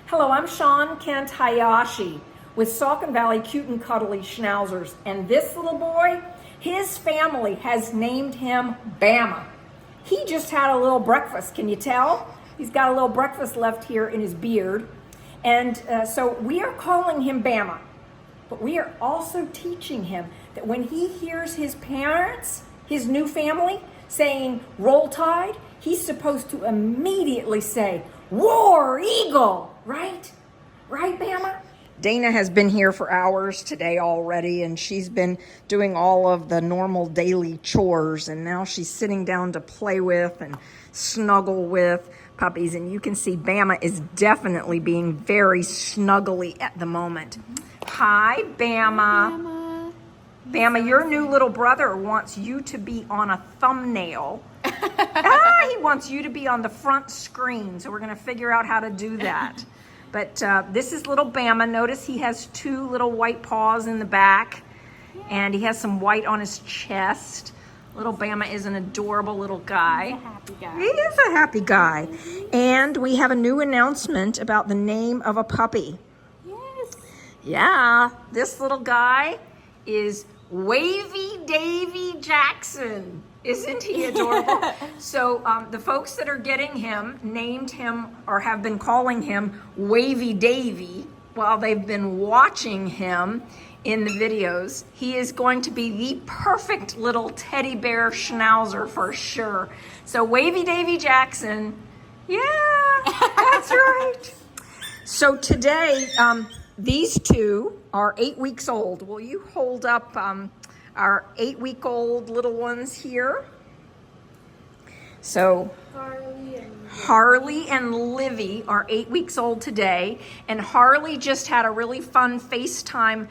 Hello, I'm Sean Kent Hayashi with Saucon Valley Cute and Cuddly Schnauzers. And this little boy, his family has named him Bama. He just had a little breakfast, can you tell? He's got a little breakfast left here in his beard. And so we are calling him Bama. But we are also teaching him that when he hears his parents, his new family, saying Roll Tide, he's supposed to immediately say, War Eagle, right? Right, Bama? Dana has been here for hours today already, and she's been doing all of the normal daily chores, and now she's sitting down to play with and snuggle with puppies, and you can see Bama is definitely being very snuggly at the moment. Hi, Bama. Bama, your new little brother wants you to be on a thumbnail. He wants you to be on the front screen, so we're going to figure out how to do that. But this is little Bama. Notice he has two little white paws in the back, and he has some white on his chest. Little Bama is an adorable little guy. He's a happy guy. He is a happy guy. And we have a new announcement about the name of a puppy. Yes. Yeah, this little guy is Wavy Davy Jackson. Isn't he adorable? So the folks that are getting him named him or have been calling him Wavy Davy while they've been watching him in the videos. He is going to be the perfect little Teddybear Schnauzer for sure. So Wavy Davy Jackson, yeah, that's right. So today, these two are 8 weeks old. Will you hold up our 8-week-old little ones here? So Harley and Livy are 8 weeks old today, and Harley just had a really fun FaceTime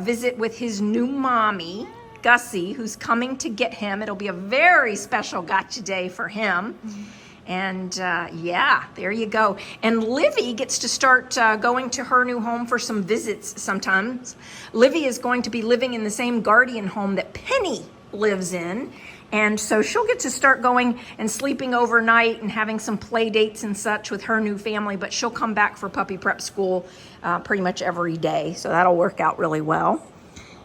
visit with his new mommy, Gussie, who's coming to get him. It'll be a very special gotcha day for him. And yeah, there you go. And Livy gets to start going to her new home for some visits sometimes. Livy is going to be living in the same guardian home that Penny lives in. And so she'll get to start going and sleeping overnight and having some play dates and such with her new family. But she'll come back for puppy prep school pretty much every day. So that'll work out really well.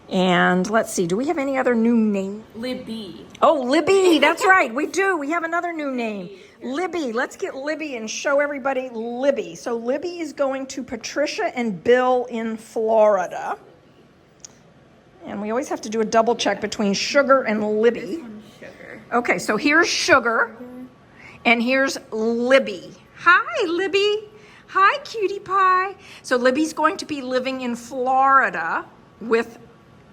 And let's see, do we have any other new name? Libby. Oh, Libby, that's right, we do. We have another new name. Libby, let's get Libby and show everybody Libby. So Libby is going to Patricia and Bill in Florida. And we always have to do a double check between Sugar and Libby. This one's Sugar. Okay, so here's Sugar, and here's Libby. Hi, Libby. Hi, cutie pie. So Libby's going to be living in Florida with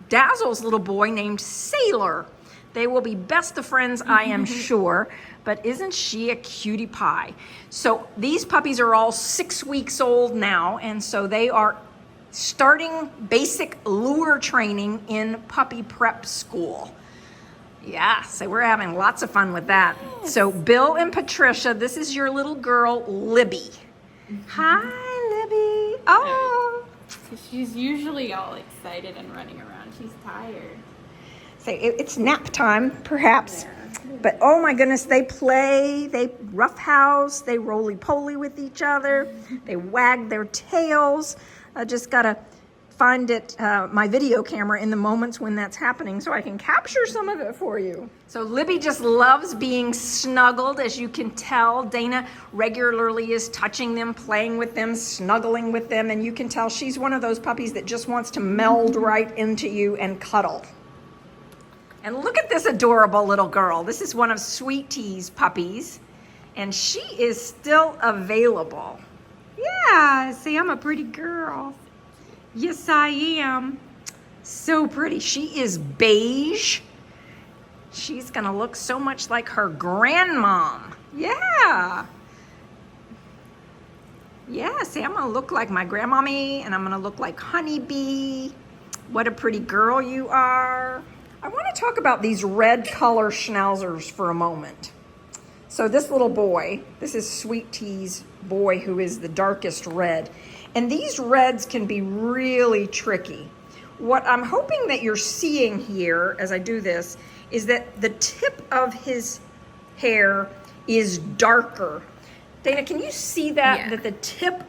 Dazzle's little boy named Sailor. They will be best of friends, I am sure. But isn't she a cutie pie? So these puppies are all 6 weeks old now, and so they are starting basic lure training in puppy prep school. Yeah, so we're having lots of fun with that. So Bill and Patricia, this is your little girl, Libby. Hi, Libby. Oh. She's usually all excited and running around. She's tired. So it's nap time, perhaps. But oh my goodness, they play, they roughhouse, they roly-poly with each other, they wag their tails. I just gotta find it, my video camera in the moments when that's happening so I can capture some of it for you. So Libby just loves being snuggled, as you can tell. Dana regularly is touching them, playing with them, snuggling with them, and you can tell she's one of those puppies that just wants to meld right into you and cuddle. And look at this adorable little girl. This is one of Sweet Tea's puppies, and she is still available. Yeah, see, I'm a pretty girl. Yes, I am. So pretty. She is beige. She's gonna look so much like her grandmom. Yeah. Yeah, see, I'm gonna look like my grandmommy, and I'm gonna look like Honeybee. What a pretty girl you are. I want to talk about these red color Schnauzers for a moment. So this little boy, this is Sweet Tea's boy, who is the darkest red. And these reds can be really tricky. What I'm hoping that you're seeing here as I do this is that the tip of his hair is darker. Dana, can you see that? Yeah. That the tip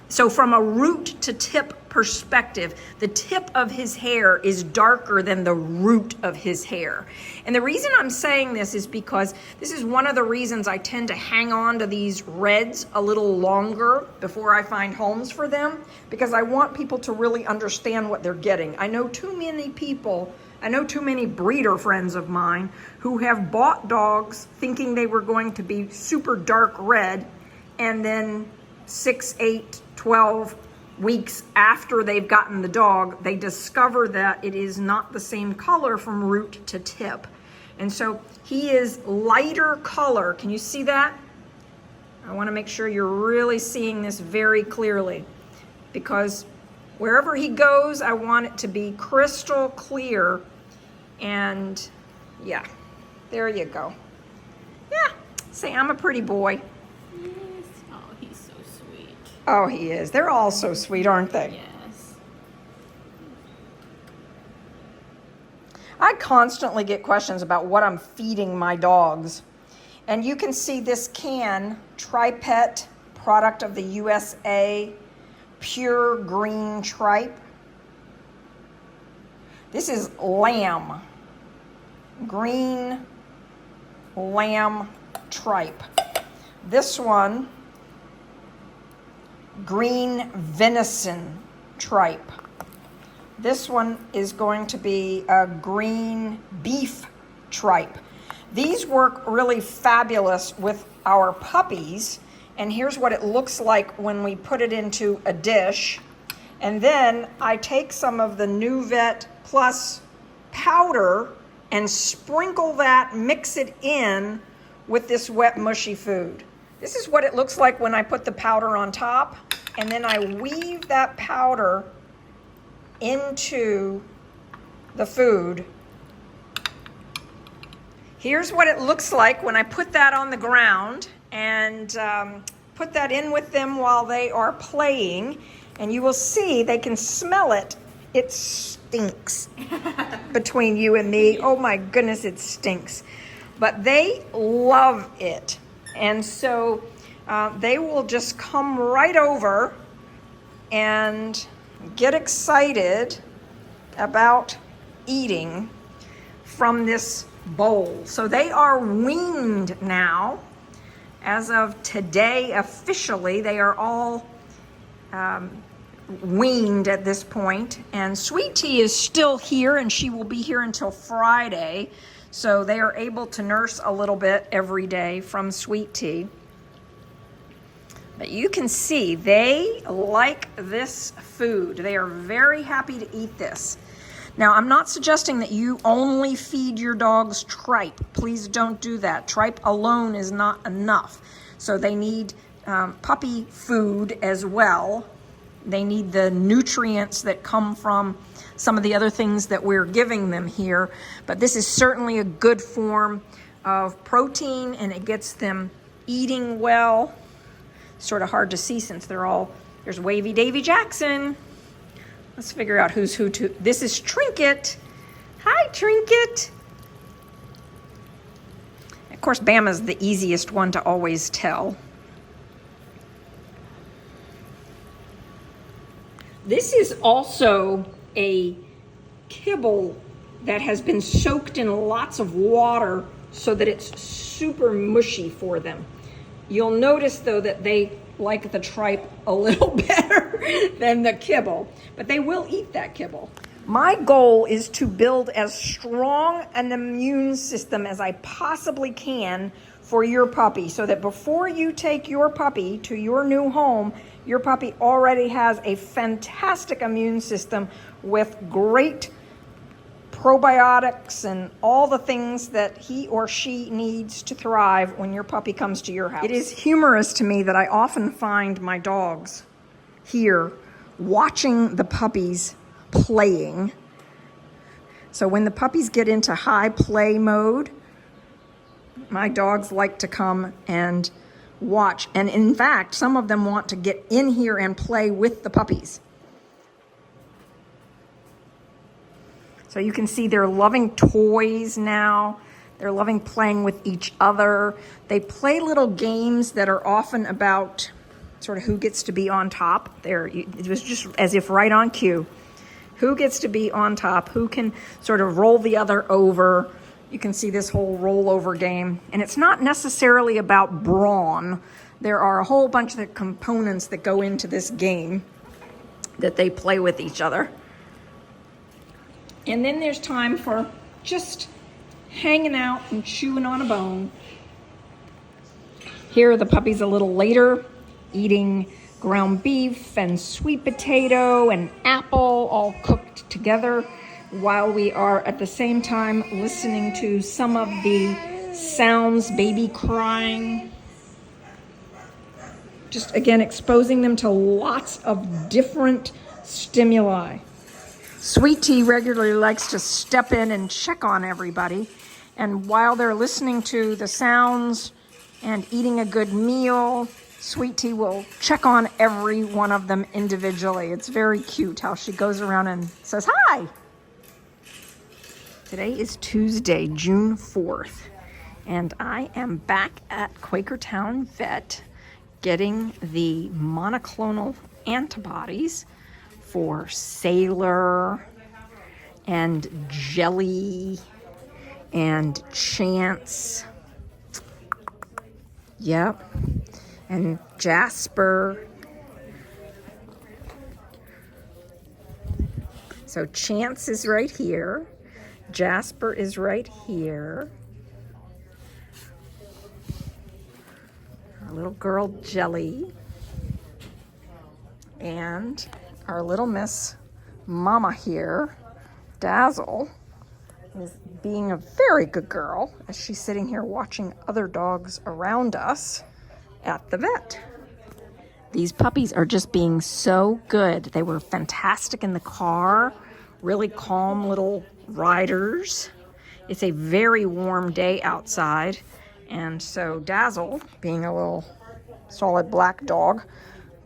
so from a root to tip perspective, the tip of his hair is darker than the root of his hair. And the reason I'm saying this is because this is one of the reasons I tend to hang on to these reds a little longer before I find homes for them, because I want people to really understand what they're getting. I know too many breeder friends of mine who have bought dogs thinking they were going to be super dark red, and then 6, 8, 12 weeks after they've gotten the dog, they discover that it is not the same color from root to tip. And so he is lighter color. Can you see that? I want to make sure you're really seeing this very clearly, because wherever he goes, I want it to be crystal clear. And yeah, there you go. Yeah, say I'm a pretty boy. Oh, he is. They're all so sweet, aren't they? Yes. I constantly get questions about what I'm feeding my dogs. And you can see this can, Tri-Pet product of the USA, pure green tripe. This is lamb, green lamb tripe. This one, green venison tripe. This one is going to be a green beef tripe. These work really fabulous with our puppies, and here's what it looks like when we put it into a dish. And then I take some of the New Vet Plus powder and sprinkle that, mix it in with this wet mushy food. This is what it looks like when I put the powder on top, and then I weave that powder into the food. Here's what it looks like when I put that on the ground and put that in with them while they are playing, and you will see they can smell it. It stinks between you and me. Oh my goodness, it stinks. But they love it. And so they will just come right over and get excited about eating from this bowl. So they are weaned now. As of today, officially, they are all weaned at this point. And Sweet Tea is still here, and she will be here until Friday. So they are able to nurse a little bit every day from Sweet Tea. But you can see they like this food. They are very happy to eat this. Now, I'm not suggesting that you only feed your dogs tripe. Please don't do that. Tripe alone is not enough. So they need puppy food as well. They need the nutrients that come from some of the other things that we're giving them here. But this is certainly a good form of protein, and it gets them eating well. Sort of hard to see since there's Wavy Davy Jackson. Let's figure out who's who too. This is Trinket. Hi, Trinket. Of course, Bama's the easiest one to always tell. This is also a kibble that has been soaked in lots of water so that it's super mushy for them. You'll notice though that they like the tripe a little better than the kibble, but they will eat that kibble. My goal is to build as strong an immune system as I possibly can for your puppy, so that before you take your puppy to your new home, your puppy already has a fantastic immune system with great probiotics and all the things that he or she needs to thrive when your puppy comes to your house. It is humorous to me that I often find my dogs here watching the puppies playing. So when the puppies get into high play mode, my dogs like to come and watch. And in fact, some of them want to get in here and play with the puppies. So you can see they're loving toys now. They're loving playing with each other. They play little games that are often about sort of who gets to be on top. There, it was just as if right on cue. Who gets to be on top? Who can sort of roll the other over? You can see this whole rollover game. And it's not necessarily about brawn. There are a whole bunch of components that go into this game that they play with each other. And then there's time for just hanging out and chewing on a bone. Here are the puppies a little later, eating ground beef and sweet potato and apple all cooked together, while we are at the same time listening to some of the sounds, baby crying. Just again, exposing them to lots of different stimuli. Sweet Tea regularly likes to step in and check on everybody. And while they're listening to the sounds and eating a good meal, Sweet Tea will check on every one of them individually. It's very cute how she goes around and says, hi. Today is Tuesday, June 4th, and I am back at Quakertown Vet getting the monoclonal antibodies for Sailor and Jelly and Chance. Yep. And Jasper. So Chance is right here. Jasper is right here. Our little girl Jelly. And our little Miss Mama here, Dazzle, is being a very good girl as she's sitting here watching other dogs around us at the vet. These puppies are just being so good. They were fantastic in the car, really calm little riders. It's a very warm day outside, and so Dazzle, being a little solid black dog,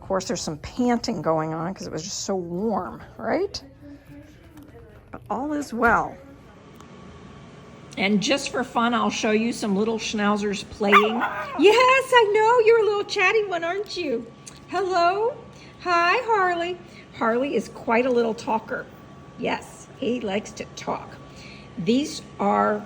of course there's some panting going on because it was just so warm, right? But all is well. And just for fun, I'll show you some little schnauzers playing. Yes, I know. You're a little chatty one, aren't you? Hello. Hi, Harley. Harley is quite a little talker. Yes, he likes to talk. These are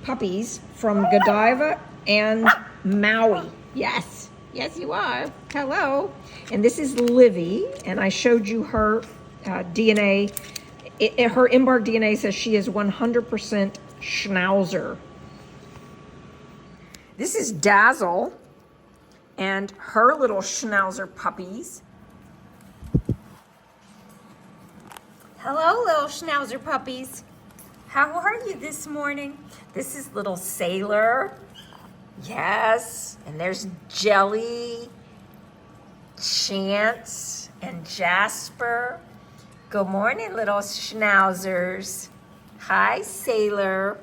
puppies from Godiva and Maui. Yes. Yes, you are. Hello. And this is Livy, and I showed you her DNA. Her EMBARK DNA says she is 100% Schnauzer. This is Dazzle and her little Schnauzer puppies. Hello, little Schnauzer puppies. How are you this morning? This is little Sailor. Yes, and there's Jelly, Chance, and Jasper. Good morning, little Schnauzers. Hi, Sailor.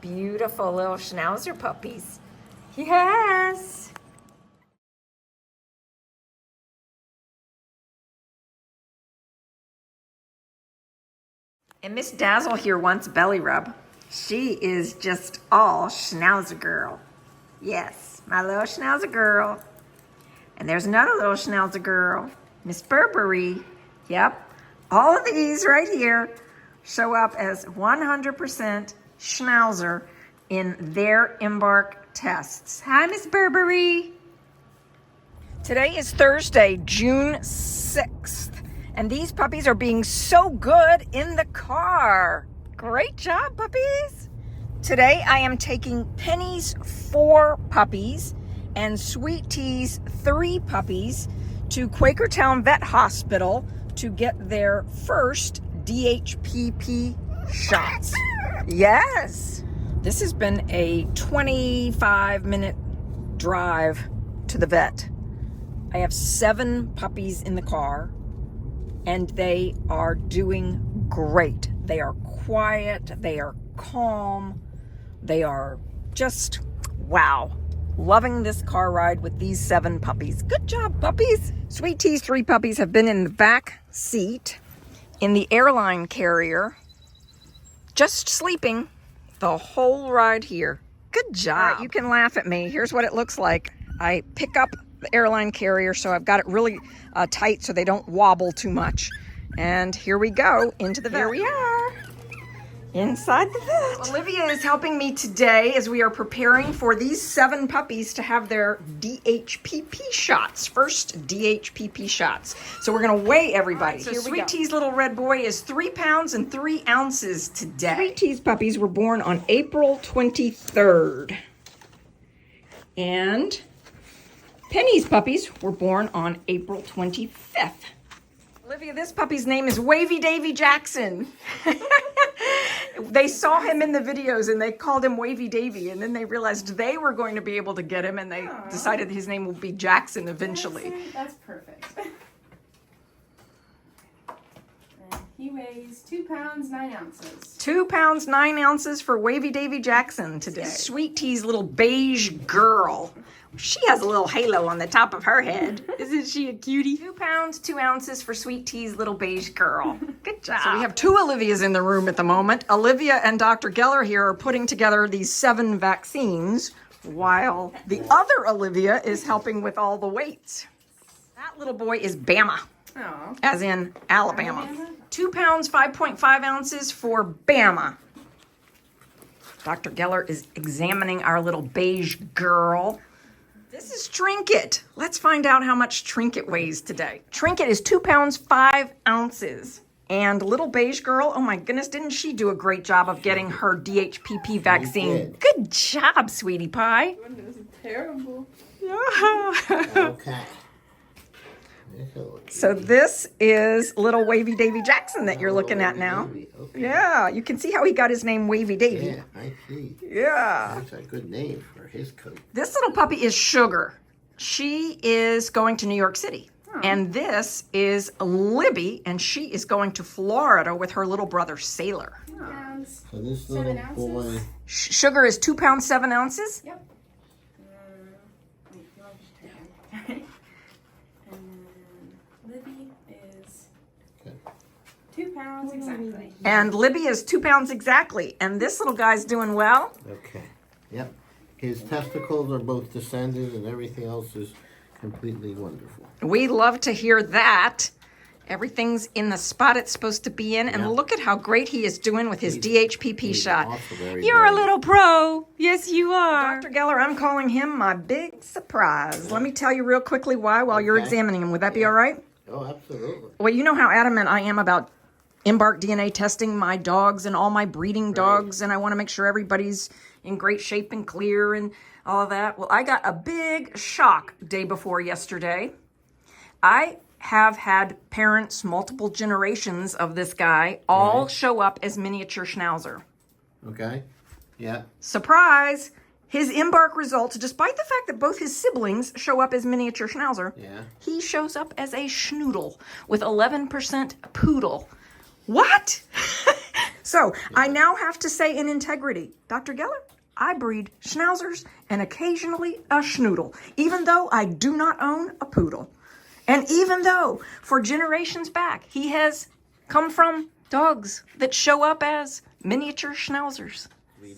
Beautiful little Schnauzer puppies. Yes. And Miss Dazzle here wants belly rub. She is just all Schnauzer girl. Yes, my little Schnauzer girl. And there's another little Schnauzer girl, Miss Burberry. Yep. All of these right here show up as 100% Schnauzer in their EMBARK tests. Hi, Miss Burberry. Today is Thursday, June 6th, and these puppies are being so good in the car. Great job, puppies. Today I am taking Penny's 4 puppies and Sweet Tea's 3 puppies to Quakertown Vet Hospital to get their first DHPP shots. Yes. This has been a 25-minute drive to the vet. I have 7 puppies in the car, and they are doing great. They are quiet, they are calm, they are just, wow. Loving this car ride with these 7 puppies. Good job, puppies. Sweet Tea's 3 puppies have been in the back seat in the airline carrier, just sleeping the whole ride here. Good job. All right, you can laugh at me. Here's what it looks like. I pick up the airline carrier, so I've got it really tight so they don't wobble too much. And here we go into the vet. Here we are. Inside the vet. Olivia is helping me today as we are preparing for these 7 puppies to have their DHPP shots. First DHPP shots. So we're going to weigh everybody. So Sweet Tea's little red boy is 3 pounds and 3 ounces today. Sweet Tea's puppies were born on April 23rd. And Penny's puppies were born on April 25th. Olivia, this puppy's name is Wavy Davy Jackson. They saw him in the videos and they called him Wavy Davy, and then they realized they were going to be able to get him, and they decided his name will be Jackson eventually. That's perfect. And he weighs 2 pounds 9 ounces. 2 pounds 9 ounces for Wavy Davy Jackson today. Sweet Tea's little beige girl. She has a little halo on the top of her head. Isn't she a cutie? 2 pounds 2 ounces for Sweet Tea's little beige girl. Good job. So we have 2 Olivias in the room at the moment. Olivia and Dr. Geller here are putting together these 7 vaccines, while the other Olivia is helping with all the weights. That little boy is Bama, as in Alabama. 2 pounds 5.5 ounces for Bama. Dr. Geller is examining our little beige girl. This is Trinket. Let's find out how much Trinket weighs today. Trinket is 2 pounds 5 ounces. And little beige girl, oh my goodness, didn't she do a great job of getting her DHPP vaccine? Good job, sweetie pie. This is terrible. Okay. So this is little Wavy Davy Jackson that you're looking at now. Okay. Yeah, you can see how he got his name Wavy Davy. Yeah, I see. Yeah. That's a good name for his coat. This little puppy is Sugar. She is going to New York City. And this is Libby, and she is going to Florida with her little brother Sailor. So this little boy... Sugar is 2 pounds 7 ounces. Yep. Libby is 2 pounds exactly. And Libby is 2 pounds exactly. And this little guy's doing well. Okay. Yep. His testicles are both descended and everything else is completely wonderful. We love to hear that. Everything's in the spot it's supposed to be in. And look at how great he is doing with his DHPP shot. You're a little pro. Yes, you are. Dr. Geller, I'm calling him my big surprise. Let me tell you real quickly why while you're examining him. Would that be all right? Oh, absolutely. Well, you know how adamant I am about EMBARK DNA testing my dogs and all my breeding dogs, and I want to make sure everybody's in great shape and clear and all of that. Well, I got a big shock day before yesterday. I have had parents, multiple generations of this guy, all show up as miniature Schnauzer. Okay. Yeah. Surprise! His EMBARK results, despite the fact that both his siblings show up as miniature Schnauzer, he shows up as a Schnoodle with 11% poodle. What? So I now have to say in integrity, Dr. Geller, I breed Schnauzers and occasionally a Schnoodle, even though I do not own a poodle. And even though for generations back, he has come from dogs that show up as miniature Schnauzers.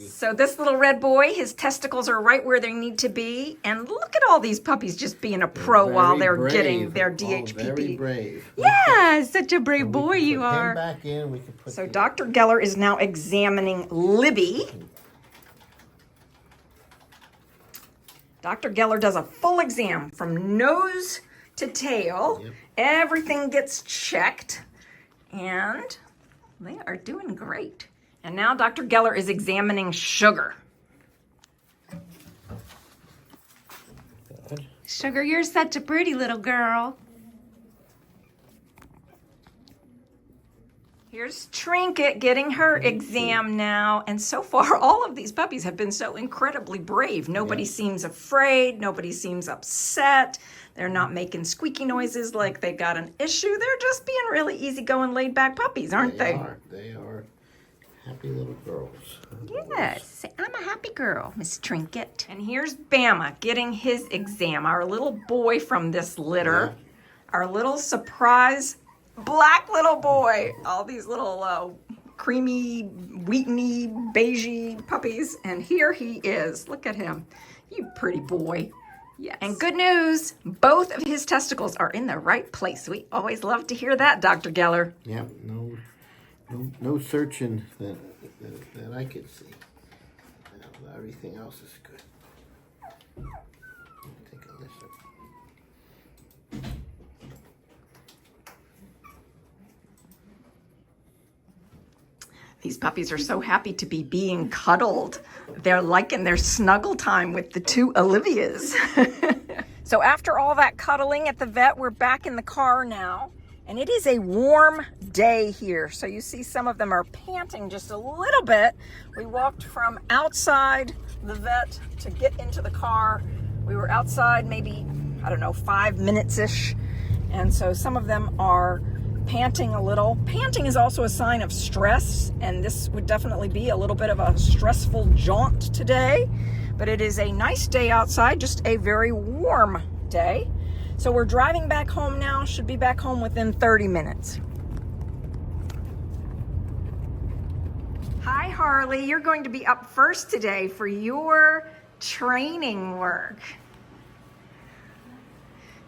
So this little red boy, his testicles are right where they need to be. And look at all these puppies just being a pro while they're getting their DHPP. Very brave. Yeah, such a brave boy you Put him are. back in. We can put So Dr. Geller is now examining Libby. Dr. Geller does a full exam from nose to tail. Yep. Everything gets checked. And they are doing great. And now Dr. Geller is examining Sugar. Good. Sugar, you're such a pretty little girl. Here's Trinket getting her exam now. And so far, all of these puppies have been so incredibly brave. Nobody seems afraid. Nobody seems upset. They're not making squeaky noises like they've got an issue. They're just being really easygoing, laid-back puppies, aren't they? They are happy little girls. Yes, I'm a happy girl, Miss Trinket. And here's Bama getting his exam, our little boy from this litter. Our little surprise black little boy. All these little creamy, wheateny, beigey puppies. And here he is. Look at him. You pretty boy. Yes. And good news, both of his testicles are in the right place. We always love to hear that, Dr. Geller. Yep, no searching that I could see. Everything else is good. Take a listen. These puppies are so happy to be being cuddled. They're liking their snuggle time with the two Olivias. So after all that cuddling at the vet, we're back in the car now. And it is a warm day here. So you see some of them are panting just a little bit. We walked from outside the vet to get into the car. We were outside maybe, 5 minutes-ish. And so some of them are panting a little. Panting is also a sign of stress, and this would definitely be a little bit of a stressful jaunt today. But it is a nice day outside, just a very warm day. So we're driving back home now, should be back home within 30 minutes. Hi, Harley. You're going to be up first today for your training work.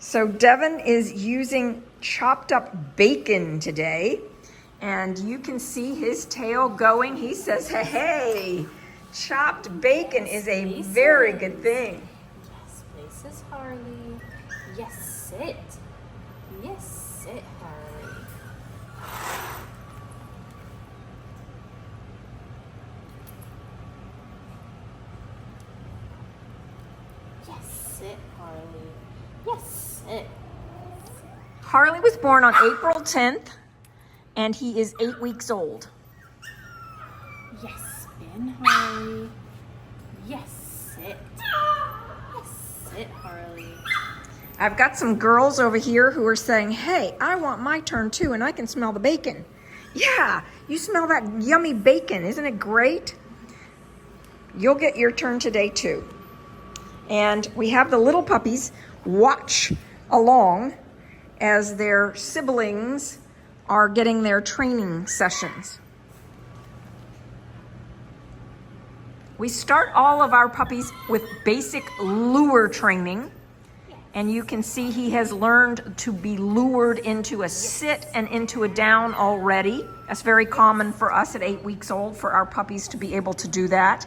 So Devin is using chopped up bacon today, and you can see his tail going. He says, hey, chopped bacon is a very good thing. Yes, places, Harley. Yes, sit. Yes, sit, Harley. Yes, sit, Harley. Yes, sit. Harley was born on April 10th, and he is 8 weeks old. Yes, spin, Harley. Yes, sit. Yes, sit, Harley. I've got some girls over here who are saying, hey, I want my turn too, and I can smell the bacon. Yeah, you smell that yummy bacon. Isn't it great? You'll get your turn today too. And we have the little puppies watch along as their siblings are getting their training sessions. We start all of our puppies with basic lure training. And you can see he has learned to be lured into a sit and into a down already. That's very common for us at 8 weeks old for our puppies to be able to do that.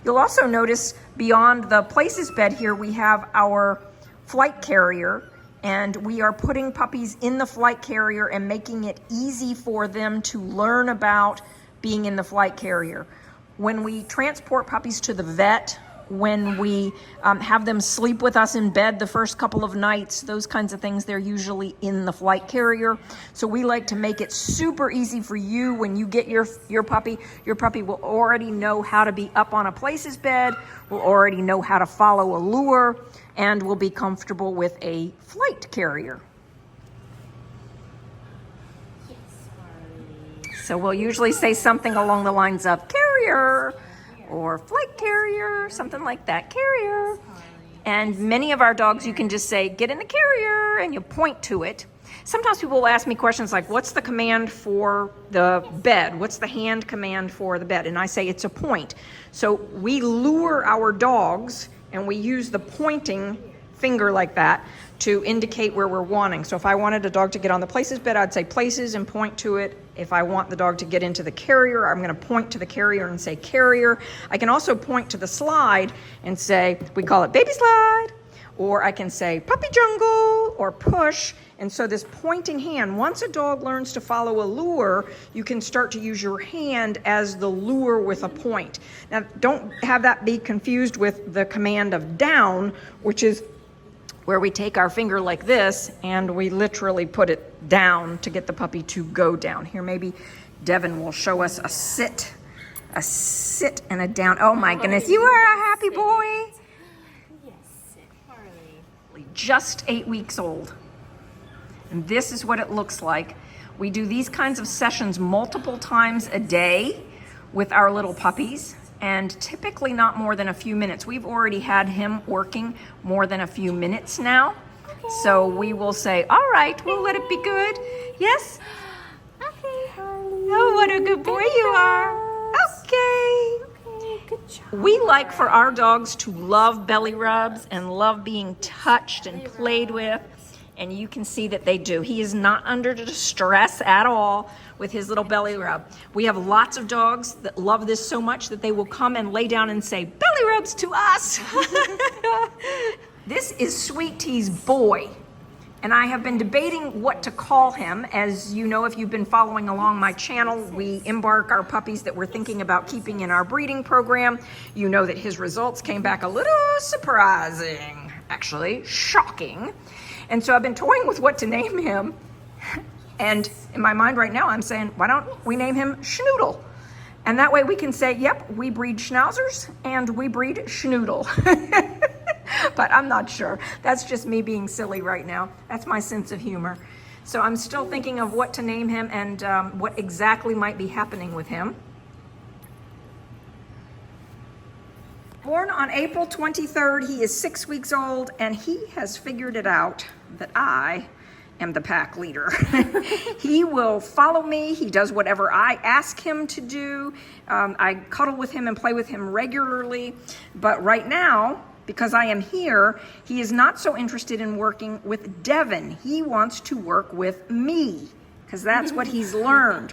You'll also notice beyond the places bed here, we have our flight carrier, and we are putting puppies in the flight carrier and making it easy for them to learn about being in the flight carrier. When we transport puppies to the vet, when we have them sleep with us in bed the first couple of nights, those kinds of things, they're usually in the flight carrier. So we like to make it super easy for you when you get your puppy. Your puppy will already know how to be up on a places bed, will already know how to follow a lure, and will be comfortable with a flight carrier. Yes, Harley. So we'll usually say something along the lines of carrier, or flight carrier, something like that, carrier. And many of our dogs, you can just say, get in the carrier, and you point to it. Sometimes people will ask me questions like, what's the command for the bed? What's the hand command for the bed? And I say, it's a point. So we lure our dogs, and we use the pointing finger like that to indicate where we're wanting. So if I wanted a dog to get on the places bed, I'd say places and point to it. If I want the dog to get into the carrier, I'm going to point to the carrier and say carrier. I can also point to the slide and say, we call it baby slide, or I can say puppy jungle or push. And so this pointing hand, once a dog learns to follow a lure, you can start to use your hand as the lure with a point. Now, don't have that be confused with the command of down, which is where we take our finger like this and we literally put it down to get the puppy to go down. Here, maybe Devin will show us a sit and a down. Oh my goodness, you are a happy boy. Yes, sit, Harley. Just 8 weeks old. And this is what it looks like. We do these kinds of sessions multiple times a day with our little puppies, and typically not more than a few minutes. We've already had him working more than a few minutes now. So we will say, all right, we'll let it be good. Yes? Okay, Harley. Oh, what a good boy you are. Okay. Okay, Good job. We like for our dogs to love belly rubs and love being touched and played with. And you can see that they do. He is not under distress at all with his little belly rub. We have lots of dogs that love this so much that they will come and lay down and say, belly rubs to us. This is Sweet Tea's boy. And I have been debating what to call him. As you know, if you've been following along my channel, we EMBARK our puppies that we're thinking about keeping in our breeding program. You know that his results came back a little surprising, actually shocking. And so I've been toying with what to name him. And in my mind right now, I'm saying, why don't we name him Schnoodle? And that way we can say, yep, we breed Schnauzers and we breed Schnoodle. But I'm not sure. That's just me being silly right now. That's my sense of humor. So I'm still thinking of what to name him and what exactly might be happening with him. Born on April 23rd, he is 6 weeks old, and he has figured it out that I am the pack leader. He will follow me. He does whatever I ask him to do. I cuddle with him and play with him regularly. But right now, because I am here, he is not so interested in working with Devin. He wants to work with me, because that's what he's learned.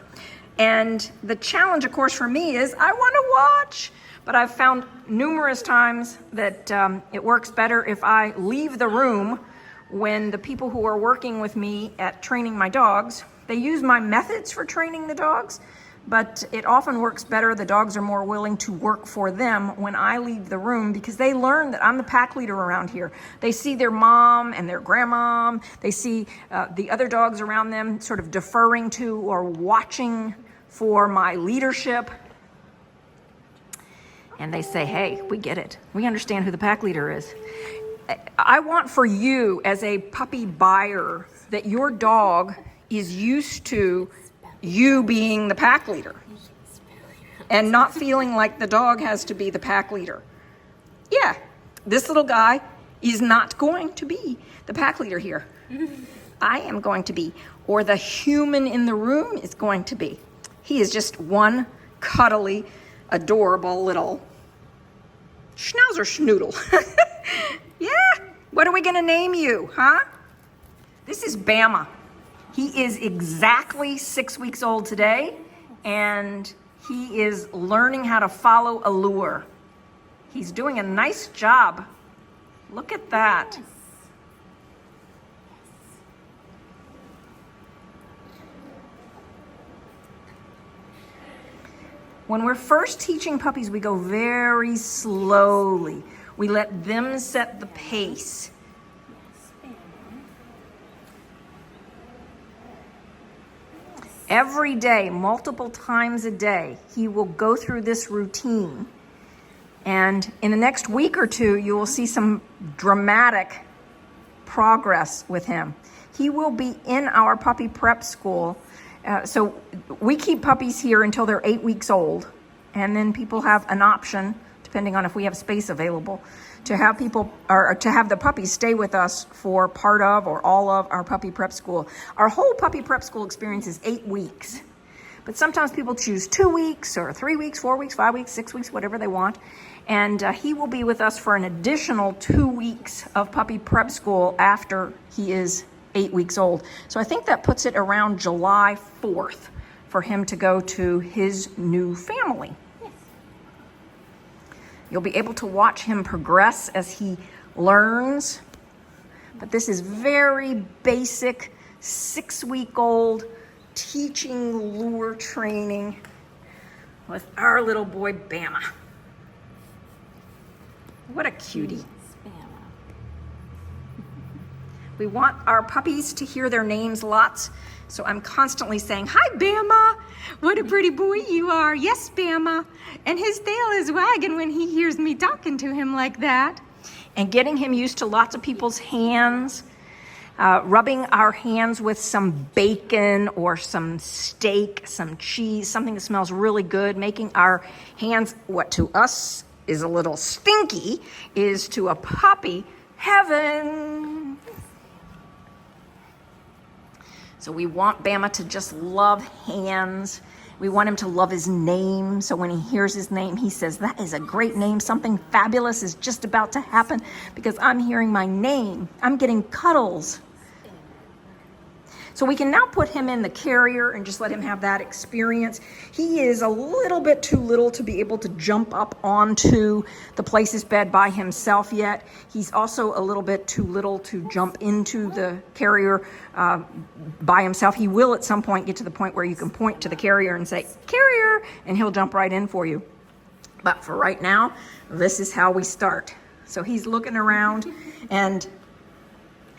And the challenge, of course, for me is I want to watch. But I've found numerous times that it works better if I leave the room when the people who are working with me at training my dogs, they use my methods for training the dogs, but it often works better. The dogs are more willing to work for them when I leave the room because they learn that I'm the pack leader around here. They see their mom and their grandmom. They see the other dogs around them sort of deferring to or watching for my leadership. And they say, hey, we get it. We understand who the pack leader is. I want for you as a puppy buyer that your dog is used to you being the pack leader and not feeling like the dog has to be the pack leader. Yeah, this little guy is not going to be the pack leader here. I am going to be, or the human in the room is going to be. He is just one cuddly, adorable little Schnauzer Schnoodle. Yeah, what are we gonna name you, huh? This is Bama. He is exactly 6 weeks old today, and he is learning how to follow a lure. He's doing a nice job. Look at that. When we're first teaching puppies, we go very slowly. We let them set the pace. Every day, multiple times a day, he will go through this routine. And in the next week or two, you will see some dramatic progress with him. He will be in our puppy prep school. So we keep puppies here until they're 8 weeks old. And then people have an option, depending on if we have space available, to have people or to have the puppies stay with us for part of or all of our puppy prep school. Our whole puppy prep school experience is 8 weeks. But sometimes people choose 2 weeks or 3 weeks, 4 weeks, 5 weeks, 6 weeks, whatever they want. And he will be with us for an additional 2 weeks of puppy prep school after he is 8 weeks old. So I think that puts it around July 4th for him to go to his new family. Yes. You'll be able to watch him progress as he learns. But this is very basic 6-week-old teaching lure training with our little boy Bama. What a cutie. We want our puppies to hear their names lots, so I'm constantly saying, hi, Bama. What a pretty boy you are. Yes, Bama. And his tail is wagging when he hears me talking to him like that. And getting him used to lots of people's hands, rubbing our hands with some bacon or some steak, some cheese, something that smells really good, making our hands, what to us is a little stinky, is to a puppy heaven. So we want Bama to just love hands We want him to love his name. So when he hears his name, he says, that is a great name. Something fabulous is just about to happen because I'm hearing my name. I'm getting cuddles. So we can now put him in the carrier and just let him have that experience. He is a little bit too little to be able to jump up onto the Places bed by himself yet. He's also a little bit too little to jump into the carrier by himself. He will at some point get to the point where you can point to the carrier and say, carrier, and he'll jump right in for you. But for right now, this is how we start. So he's looking around, and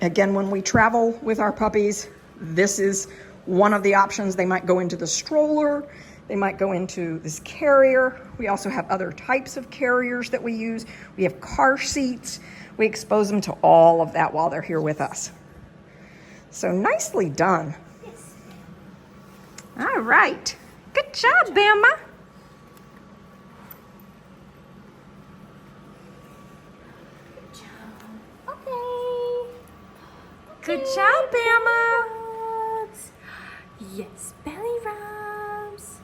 again, when we travel with our puppies, this is one of the options. They might go into the stroller. They might go into this carrier. We also have other types of carriers that we use. We have car seats. We expose them to all of that while they're here with us. So nicely done. All right. Good job, Bama. Good job, Bama. Yes, belly rubs.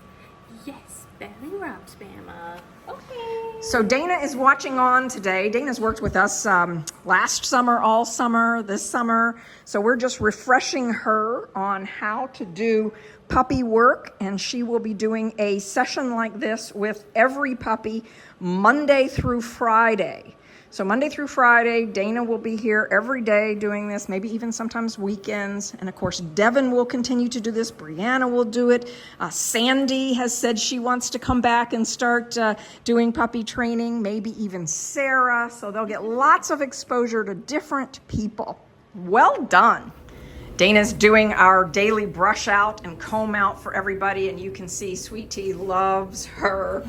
Yes, belly rubs, Bama. Okay. So Dana is watching on today. Dana's worked with us last summer, all summer, this summer. So we're just refreshing her on how to do puppy work. And she will be doing a session like this with every puppy Monday through Friday. So Monday through Friday, Dana will be here every day doing this, maybe even sometimes weekends. And of course, Devin will continue to do this. Brianna will do it. Sandy has said she wants to come back and start doing puppy training, maybe even Sarah. So they'll get lots of exposure to different people. Well done. Dana's doing our daily brush out and comb out for everybody, and you can see Sweet Tea loves her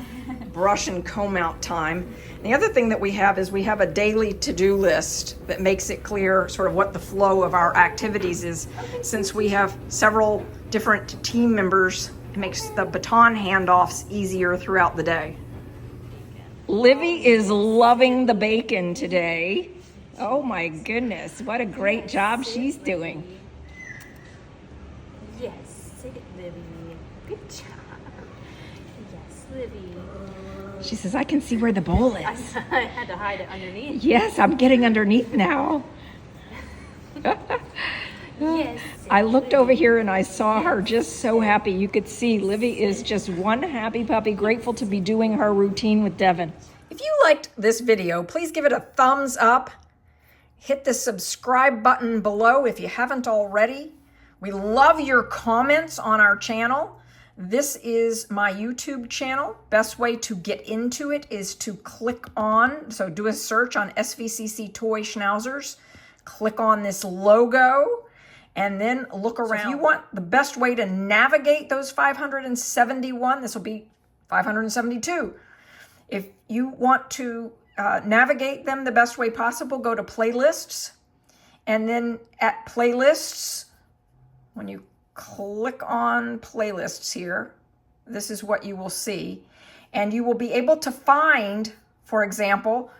brush and comb out time. And the other thing that we have is we have a daily to-do list that makes it clear sort of what the flow of our activities is. Since we have several different team members, it makes the baton handoffs easier throughout the day. Livy is loving the bacon today. Oh my goodness, what a great job she's doing. Yes, sit it, Livy. Good job. Yes, Livy. She says, I can see where the bowl is. I had to hide it underneath. Yes, I'm getting underneath now. Yes. I looked over here and I saw her just so happy. You could see Livy is just one happy puppy, grateful to be doing her routine with Devin. If you liked this video, please give it a thumbs up. Hit the subscribe button below if you haven't already. We love your comments on our channel. This is my YouTube channel. Best way to get into it is to click on, so do a search on SVCC Toy Schnauzers. Click on this logo and then look around. So if you want the best way to navigate those 571, this will be 572. If you want to navigate them the best way possible, go to playlists, and then at playlists, when you click on playlists here, this is what you will see. And you will be able to find, for example,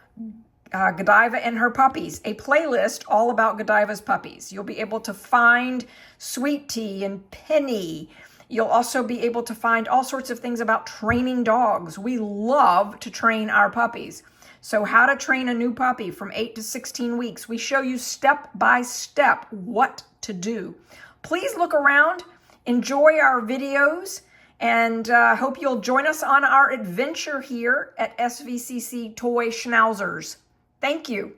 Godiva and her puppies, a playlist all about Godiva's puppies. You'll be able to find Sweet Tea and Penny. You'll also be able to find all sorts of things about training dogs. We love to train our puppies. So how to train a new puppy from 8 to 16 weeks. We show you step by step what to do. Please look around, enjoy our videos, and hope you'll join us on our adventure here at SVCC Toy Schnauzers. Thank you.